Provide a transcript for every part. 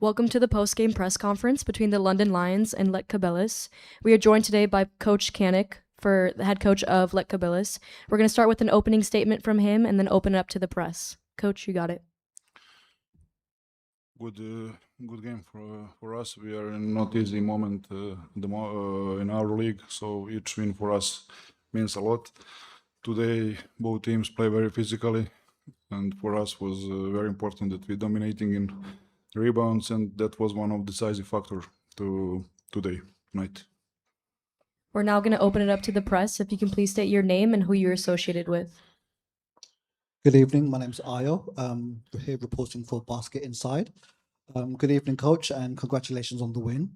Welcome to the post-game press conference between the London Lions and Lietkabelis. We are joined today by Coach Kanik, the head coach of Lietkabelis. We're going to start with an opening statement from him and then open it up to the press. Coach, you got it. Good game for us. We are in not easy moment in our league, so each win for us means a lot. Today, both teams play very physically, and for us was very important that we dominating in rebounds, and that was one of the decisive factor to today night. We're now going to open it up to the press. If you can please state your name and who you're associated with. Good evening. My name's Ayo. We're here reporting for Basket Inside. Good evening, Coach, and congratulations on the win.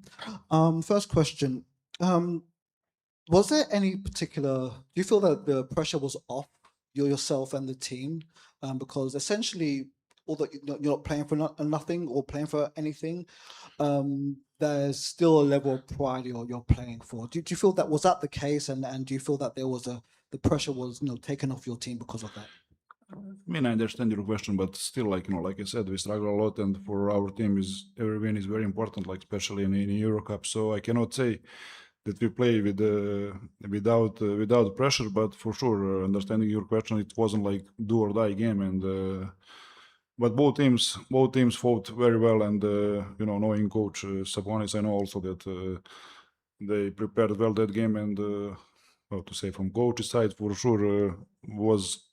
First question, was there any particular, do you feel that the pressure was off yourself and the team? Because essentially, although you're not playing for nothing or playing for anything, there's still a level of pride you're playing for. Do you feel that was that the case, and do you feel that there was the pressure was taken off your team because of that? I mean, I understand your question, but still, like I said, we struggle a lot, and for our team, every win is very important, like especially in EuroCup. So I cannot say that we play without pressure, but for sure, understanding your question, it wasn't like do or die game, and but both teams fought very well, and knowing Coach Sabonis, I know also that they prepared well that game, and how to say, from coach's side, for sure was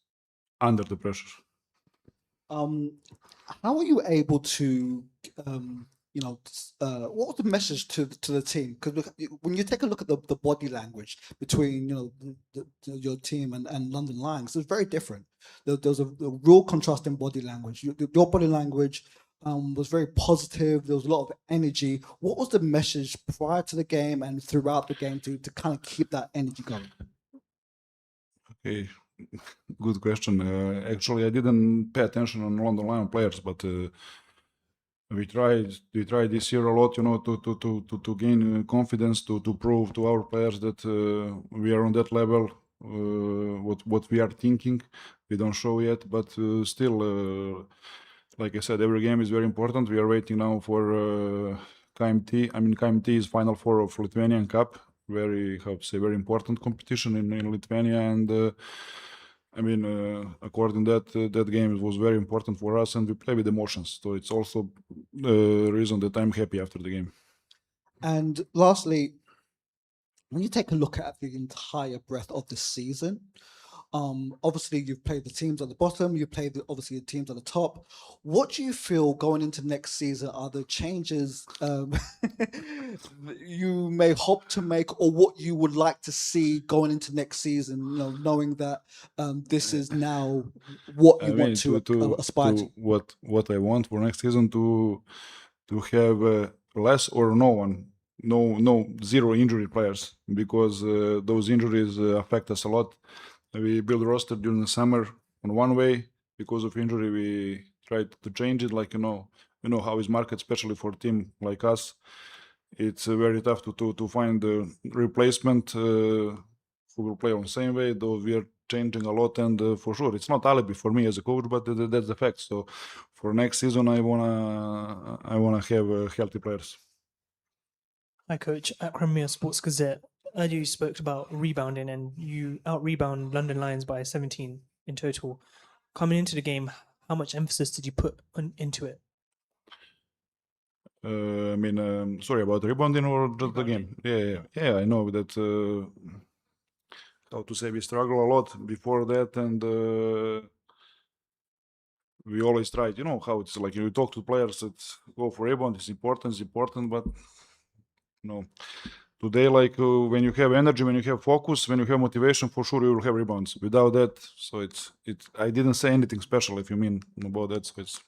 under the pressure. How are you able to, what was the message to the team? Because when you take a look at the body language between, your team and London Lions, it's very different. There's a real contrast in body language. Your body language was very positive. There was a lot of energy. What was the message prior to the game and throughout the game to kind of keep that energy going? Okay. Good question. Actually, I didn't pay attention on London Lion players, but we tried this year a lot, to gain confidence, to prove to our players that we are on that level. What we are thinking, we don't show yet, but still, like I said, every game is very important. We are waiting now for KMT. I mean, KMT is Final Four of Lithuanian Cup. Very important competition in Lithuania, and according that game was very important for us, and we play with emotions. So it's also the reason that I'm happy after the game. And lastly, when you take a look at the entire breadth of the season, obviously you've played the teams at the bottom, you played obviously the teams at the top. What do you feel going into next season are the changes you may hope to make, or what you would like to see going into next season, knowing that this is now what you want to aspire to? What I want for next season to have less or zero injury players, because those injuries affect us a lot. We build roster during the summer on one way. Because of injury, we tried to change it. Like how is market, especially for a team like us. It's very tough to find a replacement who will play on the same way. Though we are changing a lot, and for sure, it's not alibi for me as a coach, but that's the fact. So for next season, I wanna have healthy players. Hi, Coach. At Crimea Sports Gazette, earlier you spoke about rebounding, and you out-rebound London Lions by 17 in total. Coming into the game, how much emphasis did you put into it? Sorry, about rebounding or just the game? Yeah. I know that. How to say, we struggle a lot before that, and we always tried. You know how it's like. You talk to players that go for rebound. It's important, but today, like when you have energy, when you have focus, when you have motivation, for sure you will have rebounds. Without that, so it's. I didn't say anything special, if you mean about that. So it's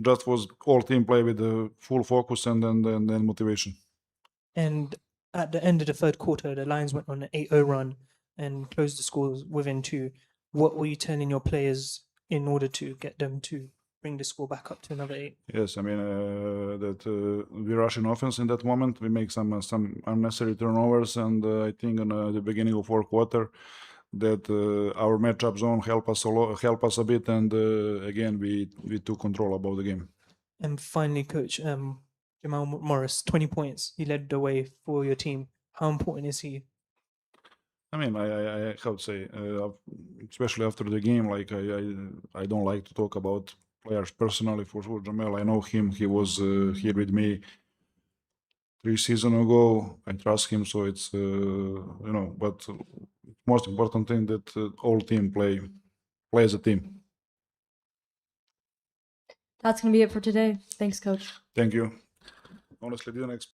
just was all team play with the full focus and then motivation. And at the end of the third quarter, the Lions went on an 8-0 run and closed the scores within 2. What were you telling your players in order to get them to bring the score back up to another 8? Yes, that we rush in offense in that moment. We make some unnecessary turnovers, and I think in the beginning of fourth quarter that our matchup zone help us a bit, and again we took control about the game. And finally, Coach, Jamal Morris, 20 points. He led the way for your team. How important is he? I mean, I how to say, especially after the game, like I don't like to talk about players personally. For sure, Jamal, I know him. He was here with me 3 seasons ago. I trust him, so it's you know. But most important thing that all team play as a team. That's going to be it for today. Thanks, Coach. Thank you. Honestly, didn't expect.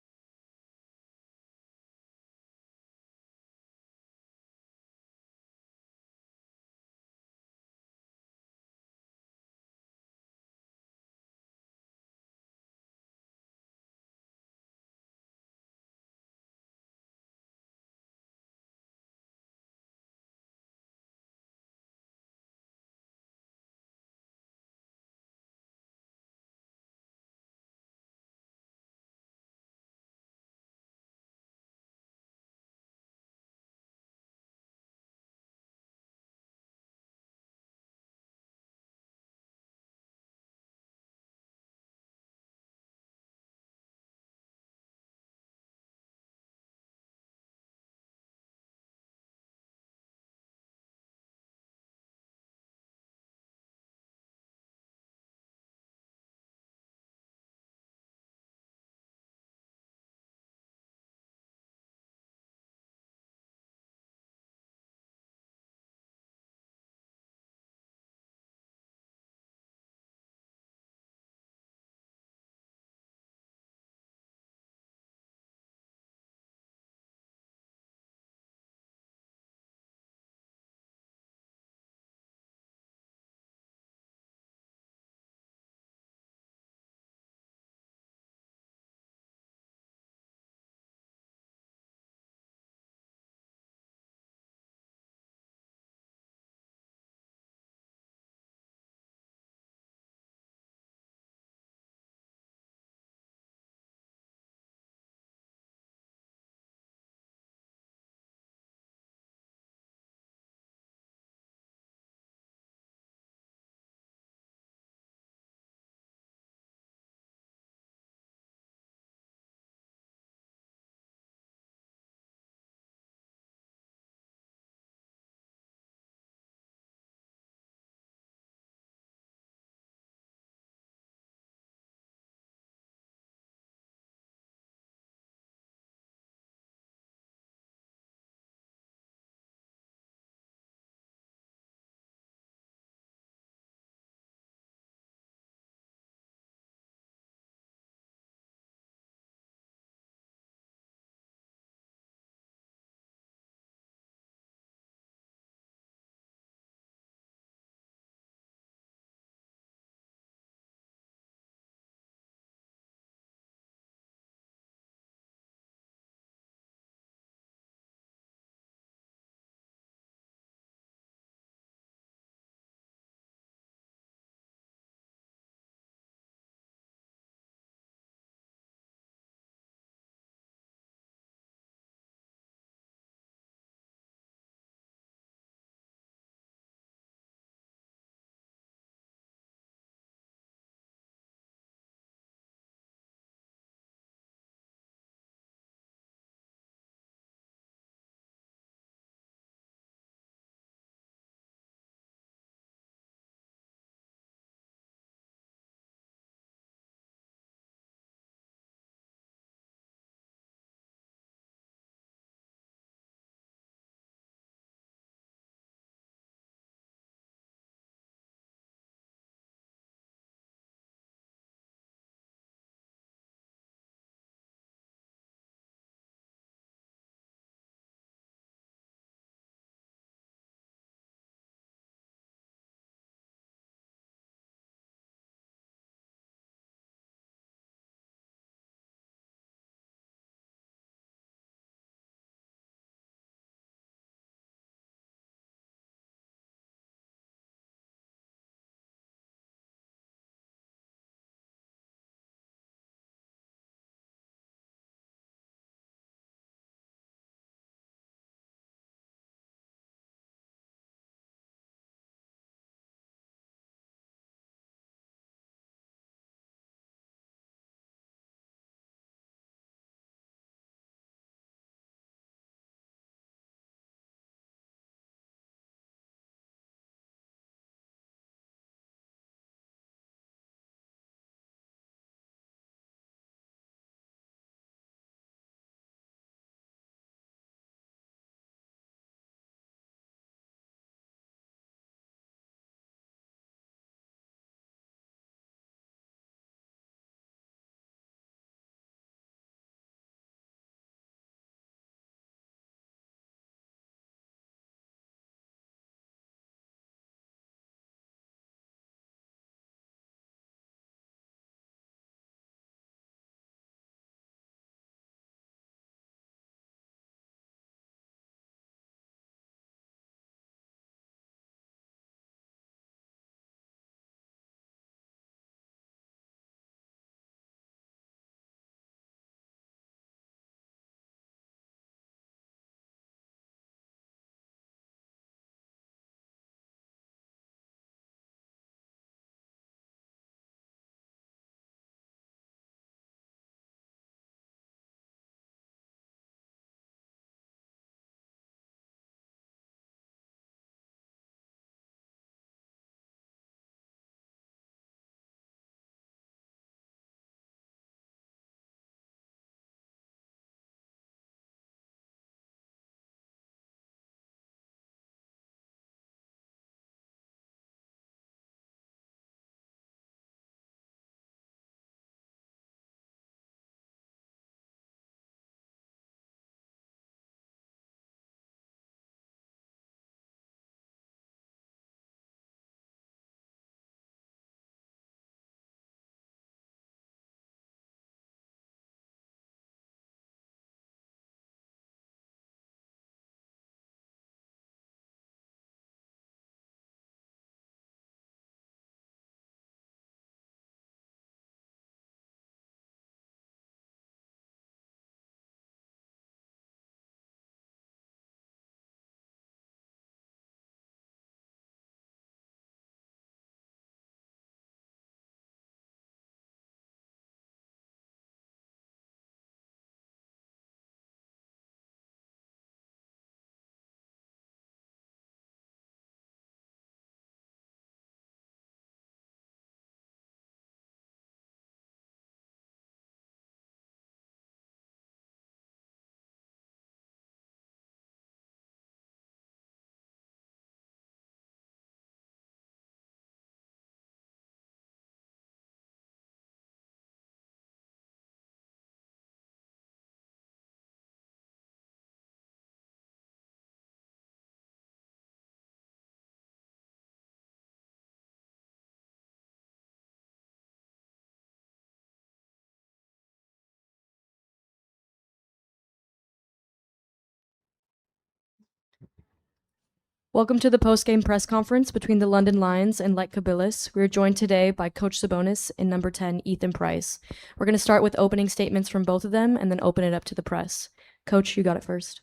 Welcome to the post-game press conference between the London Lions and Lietkabelis. We are joined today by Coach Sabonis and number 10, Ethan Price. We're going to start with opening statements from both of them and then open it up to the press. Coach, you got it first.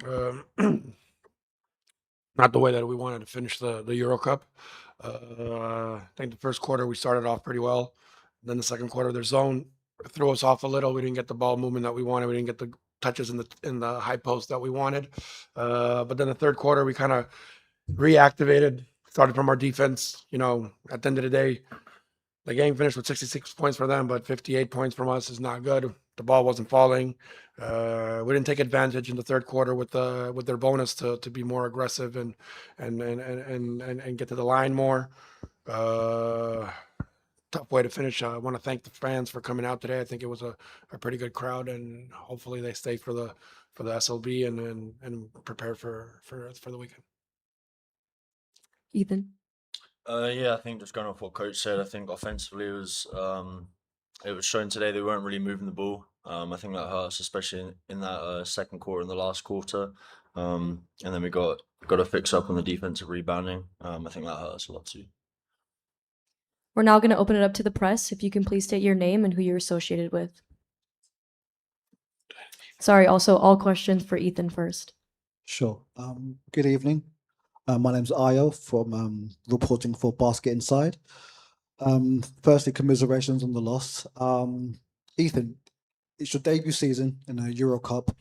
Not the way that we wanted to finish the EuroCup. I think the first quarter we started off pretty well. Then the second quarter, their zone threw us off a little. We didn't get the ball movement that we wanted. We didn't get the touches in the high post that we wanted. But then the third quarter, we kind of reactivated, started from our defense. You know, at the end of the day, the game finished with 66 points for them, but 58 points from us is not good. The ball wasn't falling. We didn't take advantage in the third quarter with their bonus to be more aggressive and get to the line more. Tough way to finish. I want to thank the fans for coming out today. I think it was a pretty good crowd, and hopefully they stay for the SLB and prepare for the weekend. Ethan? Yeah, I think just going off what Coach said, I think offensively it was shown today they weren't really moving the ball. I think that hurt us, especially in that second quarter and the last quarter. And then we got to fix up on the defensive rebounding. I think that hurt us a lot too. We're now going to open it up to the press. If you can please state your name and who you're associated with. Sorry, also all questions for Ethan first. Sure. Good evening. My name's Ayo from reporting for Basket Inside. Firstly, commiserations on the loss. Ethan, it's your debut season in the EuroCup.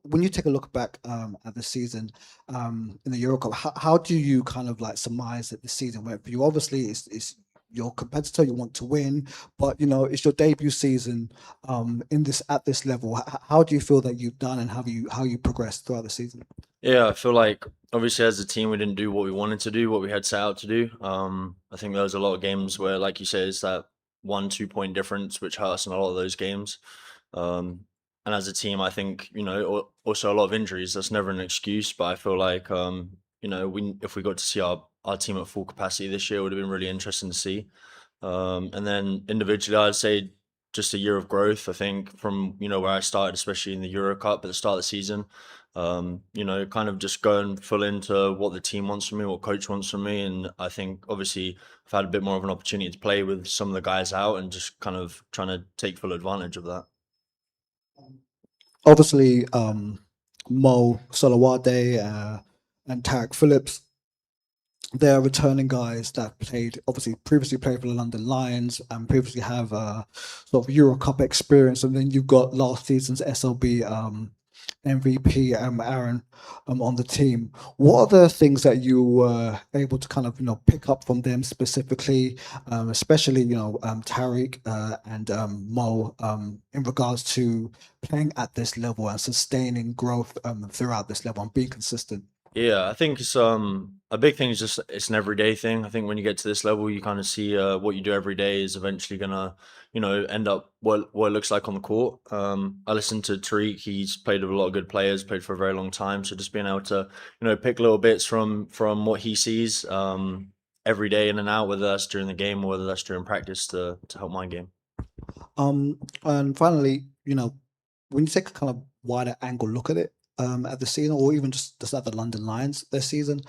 When you take a look back at the season in the EuroCup, how do you kind of like surmise that the season went for you? Obviously, it's your competitor, you want to win, but you know it's your debut season at this level. How do you feel that you've done and how you progressed throughout the season? Yeah, I feel like obviously as a team we didn't do what we wanted to do, what we had set out to do. I think there was a lot of games where, like you said, it's that 1-2 point difference which hurt us in a lot of those games. And as a team, I think, you know, also a lot of injuries. That's never an excuse, but I feel like, you know, if we got to see our team at full capacity this year, it would have been really interesting to see. And then individually, I'd say just a year of growth. I think from, you know, where I started, especially in the EuroCup at the start of the season, you know, kind of just going full into what the team wants from me, what coach wants from me. And I think obviously I've had a bit more of an opportunity to play with some of the guys out and just kind of trying to take full advantage of that. Obviously, Mo Solowade and Tarek Phillips, they're returning guys that previously played for the London Lions and previously have sort of EuroCup experience. And then you've got last season's SLB MVP Aaron on the team. What are the things that you were able to kind of, you know, pick up from them specifically, especially, you know, Tariq and Mo in regards to playing at this level and sustaining growth throughout this level and being consistent? Yeah, I think it's a big thing is just it's an everyday thing. I think when you get to this level, you kind of see what you do every day is eventually gonna, you know, end up what it looks like on the court. I listened to Tariq. He's played with a lot of good players, played for a very long time. So just being able to, you know, pick little bits from what he sees every day in and out, whether that's during the game or whether that's during practice to help my game. And finally, you know, when you take a kind of wider angle look at it, at the season, or even just at the London Lions this season,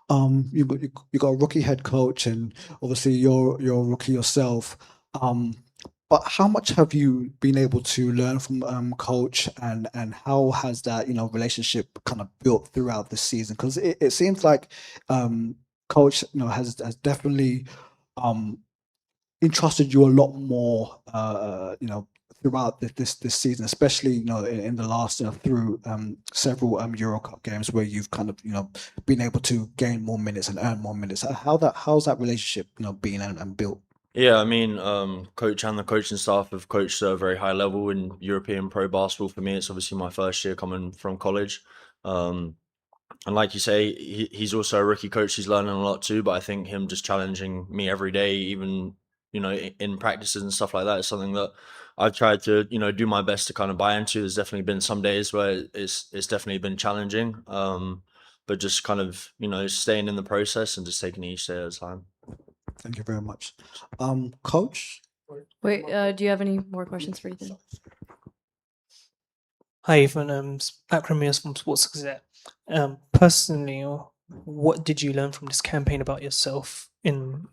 you got a rookie head coach, and obviously you're a rookie yourself. But how much have you been able to learn from coach, and how has that, you know, relationship kind of built throughout the season? Because it seems like coach, you know, has definitely entrusted you a lot more, you know, throughout this season, especially, you know, in the last, you know, through several EuroCup games where you've kind of, you know, been able to gain more minutes and earn more minutes. How's that relationship, you know, been and built? Yeah, I mean, coach and the coaching staff have coached at a very high level in European pro basketball. For me, it's obviously my first year coming from college. And like you say, he's also a rookie coach. He's learning a lot too, but I think him just challenging me every day, even, you know, in practices and stuff like that, is something that I've tried to, you know, do my best to kind of buy into. There's definitely been some days where it's definitely been challenging, but just kind of, you know, staying in the process and just taking each day at a time. Thank you very much. Coach? Wait, do you have any more questions for Ethan? Hi, Ethan. Akram Mears from Sports Gazette. Personally, what did you learn from this campaign about yourself in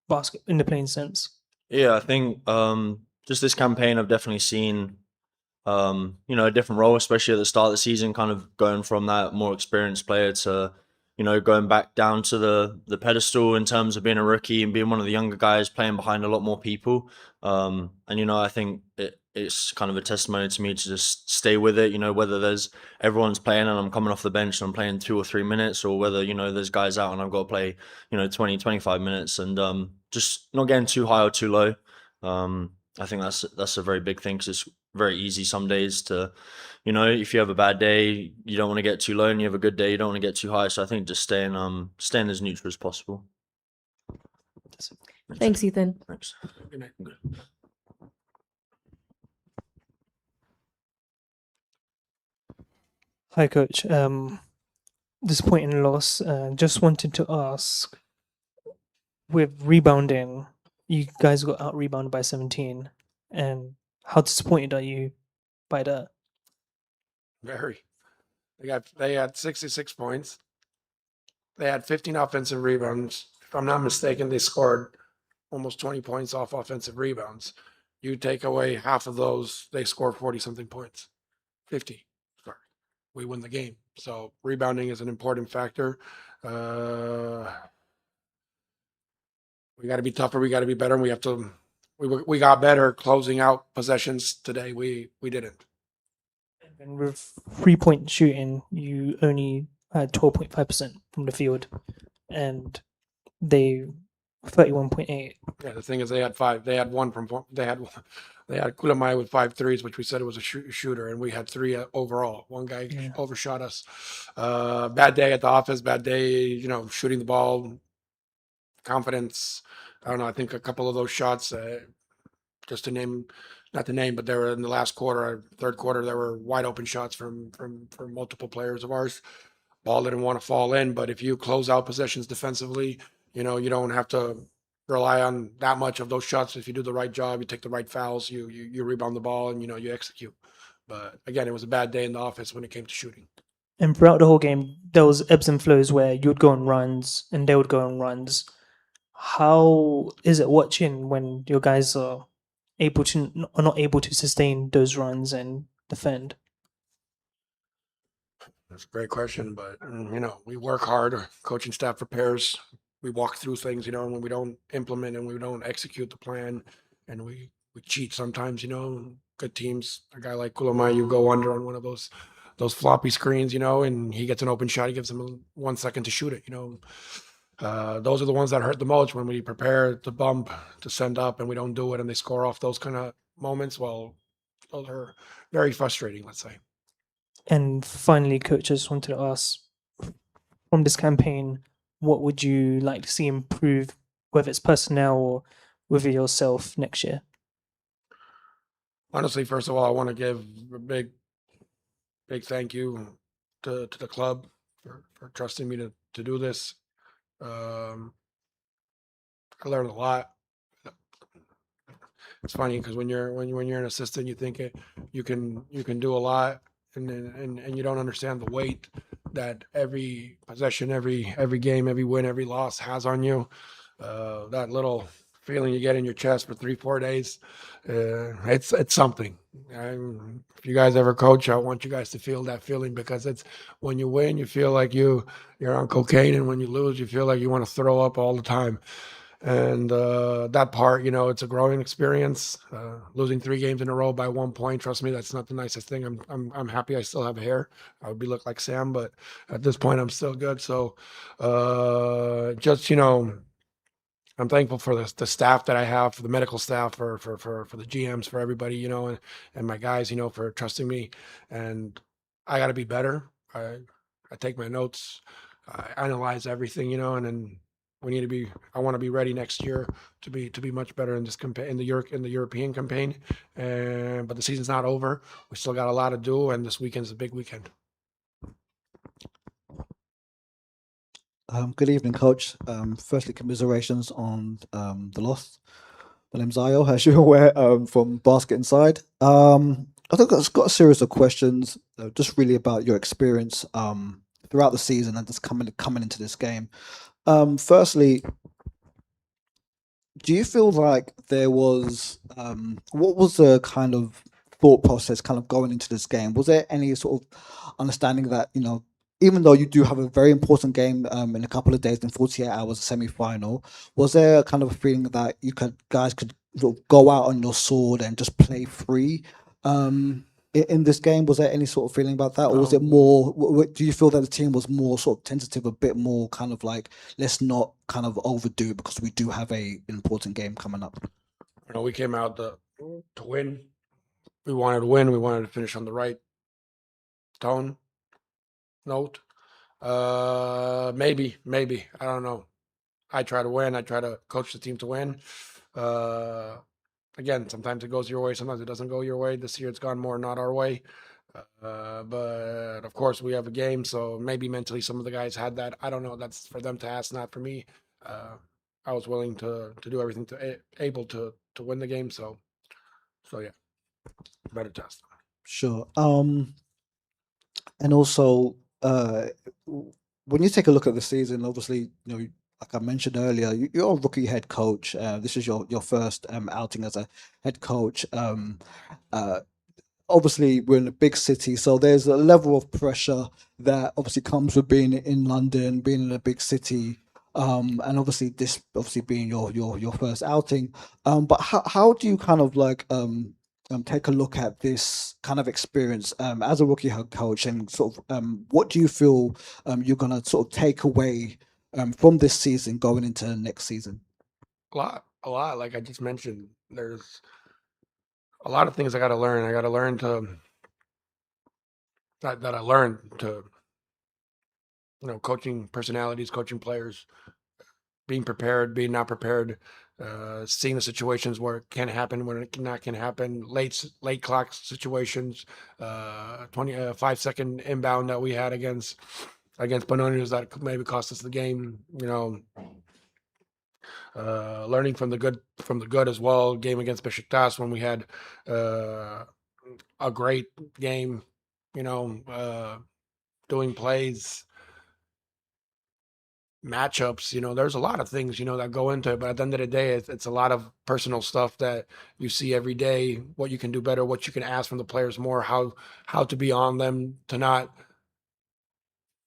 the plain sense? Yeah, I think just this campaign, I've definitely seen a different role, especially at the start of the season, kind of going from that more experienced player to, going back down to the pedestal in terms of being a rookie and being one of the younger guys playing behind a lot more people. And I think it's kind of a testimony to me to just stay with it, whether everyone's playing and I'm coming off the bench and I'm playing 2 or 3 minutes, or whether, there's guys out and I've got to play, 20, 25 minutes, and just not getting too high or too low. I think that's a very big thing, because it's very easy some days to, if you have a bad day, you don't want to get too low, and you have a good day, you don't want to get too high. So I think just staying as neutral as possible. Thanks, Ethan. Thanks. Good night. Hi, Coach. Disappointing loss. Just wanted to ask, with rebounding, you guys got out rebounded by 17, and how disappointed are you by that? Very. They had 66 points. They had 15 offensive rebounds. If I'm not mistaken, they scored almost 20 points off offensive rebounds. You take away half of those, they score 40-something points. 50. Sorry. We win the game. So rebounding is an important factor. We got to be tougher. We got to be better. And we have to. We got better closing out possessions today. We didn't. And with 3-point shooting, you only had 12.5% from the field, and they 31.8. Yeah, the thing is, they had five. They had one from. They had Kulamai with 5 threes, which we said it was a shooter, and we had 3 overall. One guy overshot us. Bad day at the office. Bad day, shooting the ball. Confidence. I don't know. I think a couple of those shots, just to name, not to name, but they were in the last quarter, third quarter. There were wide open shots from multiple players of ours. Ball didn't want to fall in, but if you close out possessions defensively, you don't have to rely on that much of those shots. If you do the right job, you take the right fouls, you rebound the ball, and you execute. But again, it was a bad day in the office when it came to shooting. And throughout the whole game, there was ebbs and flows where you would go on runs and they would go on runs. How is it watching when your guys are not able to sustain those runs and defend? That's a great question, but we work hard. Our coaching staff prepares. We walk through things, and when we don't implement and we don't execute the plan, and we cheat sometimes, good teams, a guy like Kulamai, you go under on one of those floppy screens, and he gets an open shot, he gives him 1 second to shoot it, those are the ones that hurt the most when we prepare to bump, to send up, and we don't do it, and they score off those kind of moments. Well, those are very frustrating, let's say. And finally, Coach, I just wanted to ask, from this campaign, what would you like to see improve, whether it's personnel or with yourself next year? Honestly, first of all, I want to give a big thank you to the club for trusting me to do this. I learned a lot. It's funny because when you're an assistant, you think you can do a lot, and you don't understand the weight that every possession, every game, every win, every loss has on you. That little feeling you get in your chest for 3-4 days, it's something. If you guys ever coach, I want you guys to feel that feeling, because it's when you win, you feel like you're on cocaine, and when you lose, you feel like you want to throw up all the time. And that part, it's a growing experience. Losing 3 games in a row by 1 point, trust me, that's not the nicest thing. I'm happy I still have hair. I would look like Sam, but at this point, I'm still good. So just I'm thankful for the staff that I have, for the medical staff, for the GMs, for everybody, and my guys, for trusting me. And I got to be better. I take my notes, I analyze everything, and then I want to be ready next year to be much better in this in the European campaign. But the season's not over. We still got a lot to do, and this weekend's a big weekend. Good evening, Coach. Firstly, commiserations on the loss. My name's Ayo, as you're aware, from Basket Inside. I think I've got a series of questions, just really about your experience throughout the season and just coming into this game. Firstly, do you feel like there was what was the kind of thought process kind of going into this game? Was there any sort of understanding that, you know, even though you do have a very important game in a couple of days, in 48 hours, a semi-final, was there a kind of a feeling that guys could sort of go out on your sword and just play free in this game? Was there any sort of feeling about that, or was it more? Do you feel that the team was more sort of tentative, a bit more kind of like, let's not kind of overdo it because we do have an important game coming up? You know, we came out to win. We wanted to win. We wanted to finish on the right tone, note. Maybe. I don't know. I try to win. I try to coach the team to win. Again, sometimes it goes your way, sometimes it doesn't go your way. This year it's gone more not our way. But of course we have a game, so maybe mentally some of the guys had that. I don't know. That's for them to ask, not for me. I was willing to do everything able to win the game. So yeah, better test. Sure. And also, when you take a look at the season, obviously, you know, like I mentioned earlier, you're a rookie head coach. This is your first outing as a head coach. Obviously, we're in a big city, so there's a level of pressure that obviously comes with being in London, being in a big city. And obviously this being your first outing. But how do you kind of like take a look at this kind of experience as a rookie head coach, and sort of what do you feel you're gonna sort of take away from this season going into the next season? A lot. Like I just mentioned, there's a lot of things I got to learn. I got to learn that I learned to, you know, coaching personalities, coaching players, being prepared, being not prepared, seeing the situations where it can happen, when it can happen, late clock situations, 5-second inbound that we had against Benonius that maybe cost us the game. You know, learning from the good as well. Game against Besiktas when we had a great game. You know, doing plays, matchups, you know, there's a lot of things, you know, that go into it. But at the end of the day, it's a lot of personal stuff that you see every day, what you can do better, what you can ask from the players more, how to be on them, to not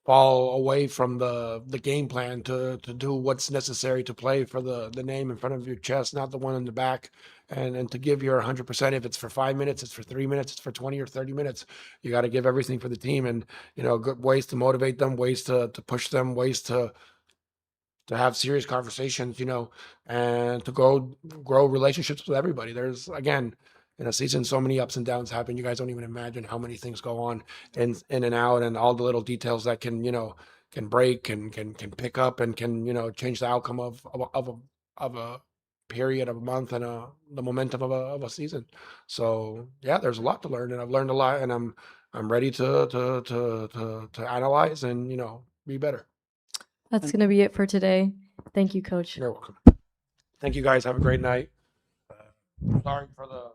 fall away from the game plan, to do what's necessary to play for the name in front of your chest, not the one in the back, and to give your 100%. If it's for 5 minutes, it's for 3 minutes, it's for 20 or 30 minutes, you got to give everything for the team. And, you know, good ways to motivate them, ways to push them, ways to have serious conversations, you know, and to grow relationships with everybody. There's, again, in a season, so many ups and downs happen. You guys don't even imagine how many things go on in and out, and all the little details that can, you know, can break and can pick up and can, you know, change the outcome of a period, of a month, and the momentum of a season. So yeah, there's a lot to learn, and I've learned a lot, and I'm ready to analyze and, you know, be better. That's going to be it for today. Thank you, Coach. You're welcome. Thank you, guys. Have a great night. Sorry for the